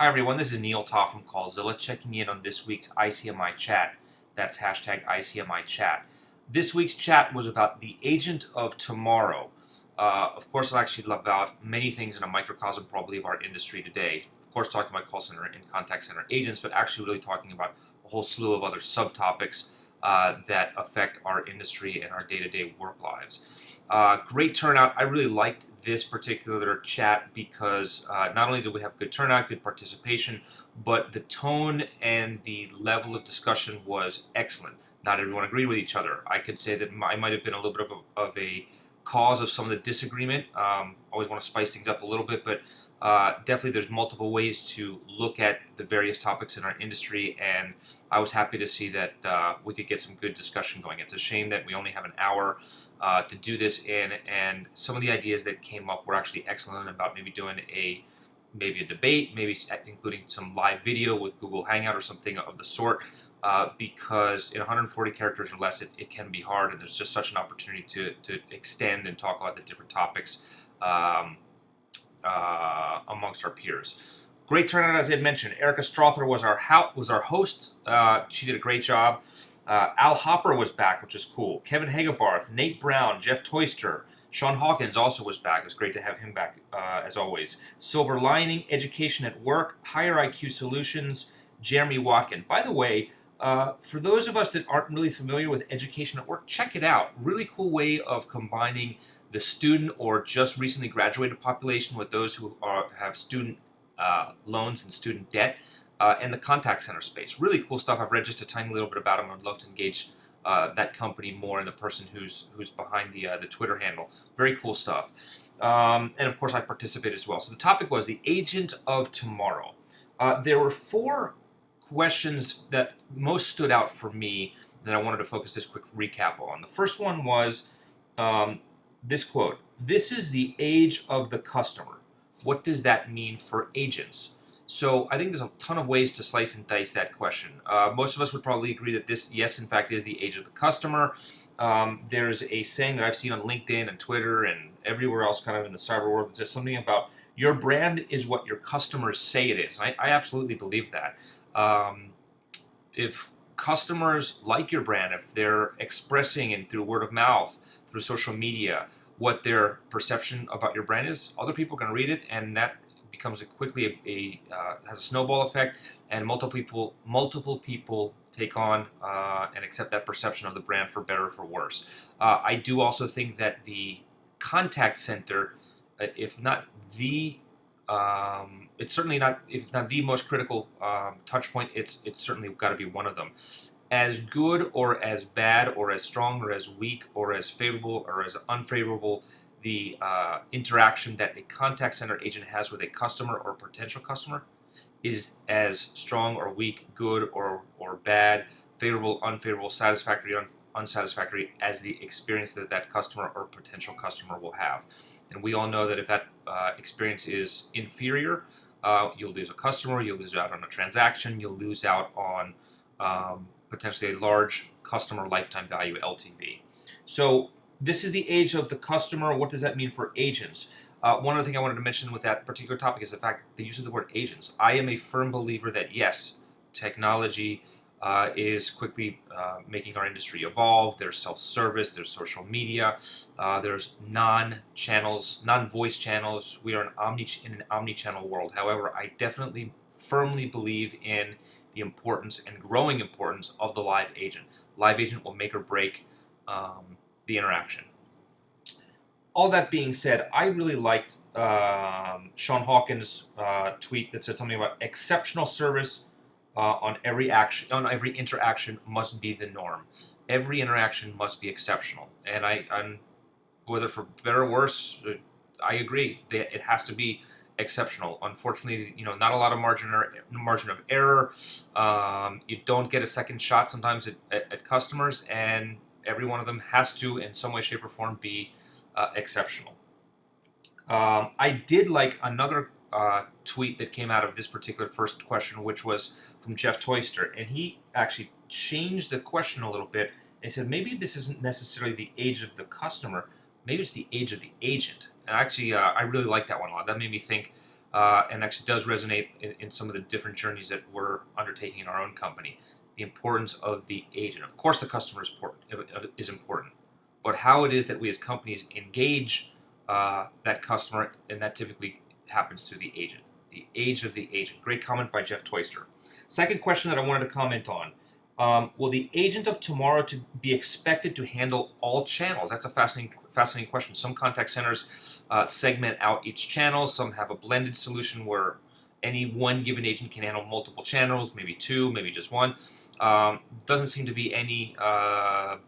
Hi everyone, this is Neil Toff from Callzilla checking in on this week's ICMI chat. That's hashtag ICMI chat. This week's chat was about the agent of tomorrow. Of course, I'll actually about many things in a microcosm probably of our industry today. Of course, talking about call center and contact center agents, but actually really talking about a whole slew of other subtopics that affect our industry and our day-to-day work lives. Great turnout. I really liked this particular chat because not only did we have good turnout, good participation, but the tone and the level of discussion was excellent. Not everyone agreed with each other. I could say that I might have been a little bit of a cause of some of the disagreement. Always want to spice things up a little bit, but definitely there's multiple ways to look at the various topics in our industry, and I was happy to see that we could get some good discussion going. It's a shame that we only have an hour to do this in, and some of the ideas that came up were actually excellent about maybe doing maybe a debate, maybe including some live video with Google Hangout or something of the sort, because in 140 characters or less it can be hard, and there's just such an opportunity to extend and talk about the different topics amongst our peers. Great turnout, as I had mentioned. Erica Strother was our host. She did a great job. Al Hopper was back, which is cool. Kevin Hagebarth, Nate Brown, Jeff Toyster, Sean Hawkins also was back. It was great to have him back, as always. Silver Lining, Education at Work, Higher IQ Solutions, Jeremy Watkin. By the way, for those of us that aren't really familiar with Education at Work, check it out. Really cool way of combining the student or just recently graduated population with those who have student loans and student debt. And the contact center space. Really cool stuff. I've read just a tiny little bit about them. I'd love to engage that company more and the person who's behind the Twitter handle. Very cool stuff. And of course, I participate as well. So the topic was the agent of tomorrow. There were four questions that most stood out for me that I wanted to focus this quick recap on. The first one was this quote: "This is the age of the customer. What does that mean for agents?" So I think there's a ton of ways to slice and dice that question. Most of us would probably agree that this, yes, in fact, is the age of the customer. There's a saying that I've seen on LinkedIn and Twitter and everywhere else kind of in the cyber world that says something about your brand is what your customers say it is. I absolutely believe that. If customers like your brand, if they're expressing and through word of mouth, through social media, what their perception about your brand is, other people can read it, and that becomes quickly has a snowball effect, and multiple people take on and accept that perception of the brand for better or for worse. I do also think that the contact center, if not the, it's certainly not, if not the most critical touch point, it's certainly got to be one of them. As good or as bad or as strong or as weak or as favorable or as unfavorable the interaction that a contact center agent has with a customer or potential customer is as strong or weak, good or bad, favorable, unfavorable, satisfactory, unsatisfactory as the experience that that customer or potential customer will have. And we all know that if that experience is inferior, you'll lose a customer, you'll lose out on a transaction, you'll lose out on potentially a large customer lifetime value, LTV. So this is the age of the customer. What does that mean for agents? One other thing I wanted to mention with that particular topic is the fact the use of the word agents. I am a firm believer that yes, technology is quickly making our industry evolve. There's self-service, there's social media, there's non-voice channels. We are in an omni-channel world. However, I definitely firmly believe in the importance and growing importance of the live agent. Live agent will make or break the interaction. All that being said, I really liked Sean Hawkins' tweet that said something about exceptional service on every interaction must be the norm. Every interaction must be exceptional, and I'm whether for better or worse, I agree that it has to be exceptional. Unfortunately, not a lot of margin of error. You don't get a second shot sometimes at customers, and every one of them has to, in some way, shape, or form, be exceptional. I did like another tweet that came out of this particular first question, which was from Jeff Toyster, and he actually changed the question a little bit, and he said maybe this isn't necessarily the age of the customer, maybe it's the age of the agent. And actually, I really like that one a lot. That made me think and actually does resonate in some of the different journeys that we're undertaking in our own company. The importance of the agent. Of course, the customer is important, but how it is that we as companies engage that customer, and that typically happens through the agent. The age of the agent. Great comment by Jeff Toyster. Second question that I wanted to comment on. Will the agent of tomorrow to be expected to handle all channels? That's a fascinating question. Some contact centers segment out each channel. Some have a blended solution where any one given agent can handle multiple channels, maybe two, maybe just one. Doesn't seem to be any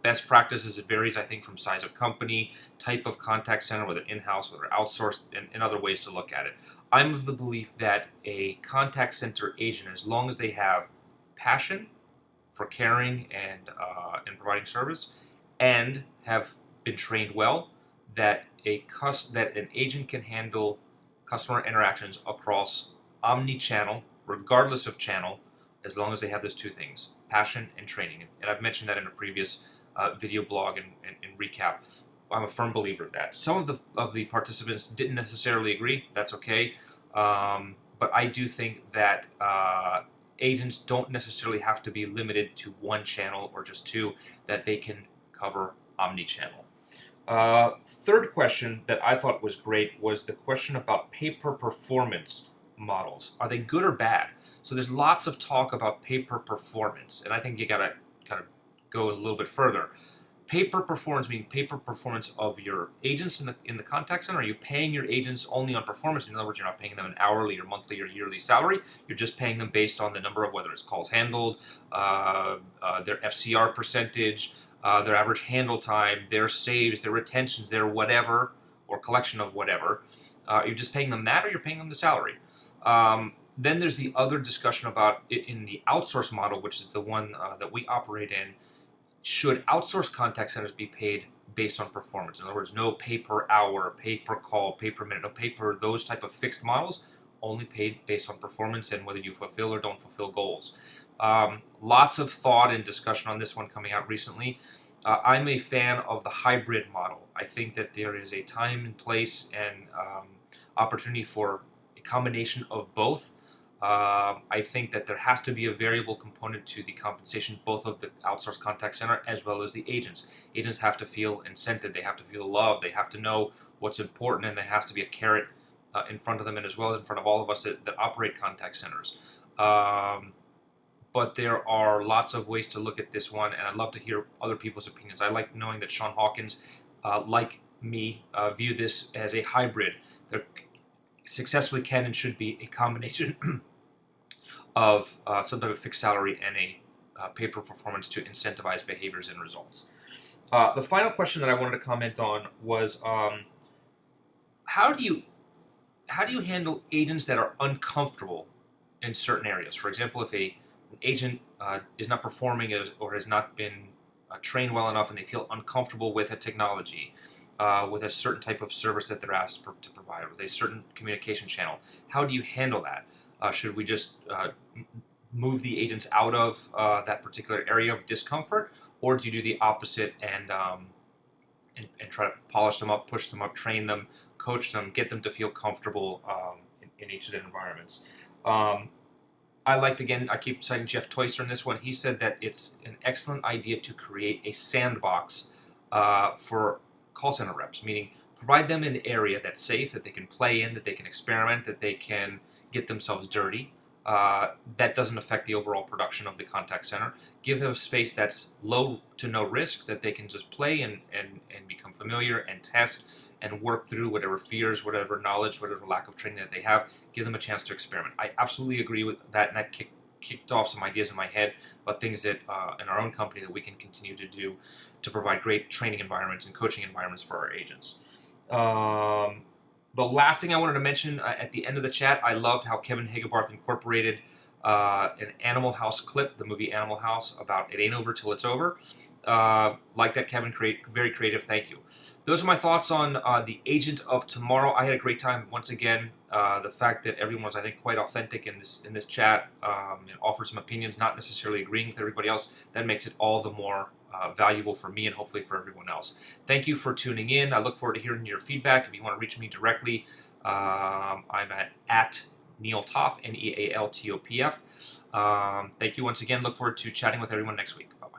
best practices. It varies, I think, from size of company, type of contact center, whether in-house, whether outsourced, and other ways to look at it. I'm of the belief that a contact center agent, as long as they have passion for caring and providing service, and have been trained well, that an agent can handle customer interactions across omni-channel, regardless of channel, as long as they have those two things: passion and training. And I've mentioned that in a previous video blog and recap. I'm a firm believer of that. Some of the participants didn't necessarily agree. That's okay, but I do think that agents don't necessarily have to be limited to one channel or just two, that they can cover omni-channel. Third question that I thought was great was the question about pay-per-performance models. Are they good or bad? So there's lots of talk about pay-per-performance, and I think you gotta kind of go a little bit further. Pay-per-performance meaning pay-per-performance of your agents in the contact center. Are you paying your agents only on performance? In other words, you're not paying them an hourly or monthly or yearly salary. You're just paying them based on the number of, whether it's calls handled, their FCR percentage, their average handle time, their saves, their retentions, their whatever, or collection of whatever. You're just paying them that, or you're paying them the salary. Then there's the other discussion about it in the outsource model, which is the one that we operate in. Should outsourced contact centers be paid based on performance? In other words, no pay per hour, pay per call, pay per minute, no pay per those type of fixed models, only paid based on performance and whether you fulfill or don't fulfill goals. Lots of thought and discussion on this one coming out recently. I'm a fan of the hybrid model. I think that there is a time and place and opportunity for a combination of both. I think that there has to be a variable component to the compensation, both of the outsourced contact center as well as the agents. Agents have to feel incented, they have to feel loved, they have to know what's important, and there has to be a carrot in front of them, and as well as in front of all of us that operate contact centers. But there are lots of ways to look at this one, and I'd love to hear other people's opinions. I like knowing that Sean Hawkins, like me, view this as a hybrid. There successfully can and should be a combination of some type of fixed salary and a pay-per-performance to incentivize behaviors and results. The final question that I wanted to comment on was how do you handle agents that are uncomfortable in certain areas? For example, if an agent is not performing or has not been trained well enough and they feel uncomfortable with a technology, with a certain type of service that they're asked to provide, with a certain communication channel, how do you handle that? Should we just move the agents out of that particular area of discomfort, or do you do the opposite and try to polish them up, push them up, train them, coach them, get them to feel comfortable in each of the environments? I keep citing Jeff Toyster in this one. He said that it's an excellent idea to create a sandbox for call center reps, meaning provide them an area that's safe, that they can play in, that they can experiment, that they can get themselves dirty. That doesn't affect the overall production of the contact center. Give them a space that's low to no risk, that they can just play and become familiar and test and work through whatever fears, whatever knowledge, whatever lack of training that they have. Give them a chance to experiment. I absolutely agree with that, and that kicked off some ideas in my head about things that in our own company that we can continue to do to provide great training environments and coaching environments for our agents. The last thing I wanted to mention at the end of the chat, I loved how Kevin Hagebarth incorporated an Animal House clip, the movie Animal House, about it ain't over till it's over. Like that, Kevin, very creative. Thank you. Those are my thoughts on the agent of tomorrow. I had a great time once again. The fact that everyone was, I think, quite authentic in this chat and offered some opinions, not necessarily agreeing with everybody else, that makes it all the more valuable for me and hopefully for everyone else. Thank you for tuning in. I look forward to hearing your feedback. If you want to reach me directly, I'm at Neal Toff, Nealtopf. Thank you once again. Look forward to chatting with everyone next week. Bye.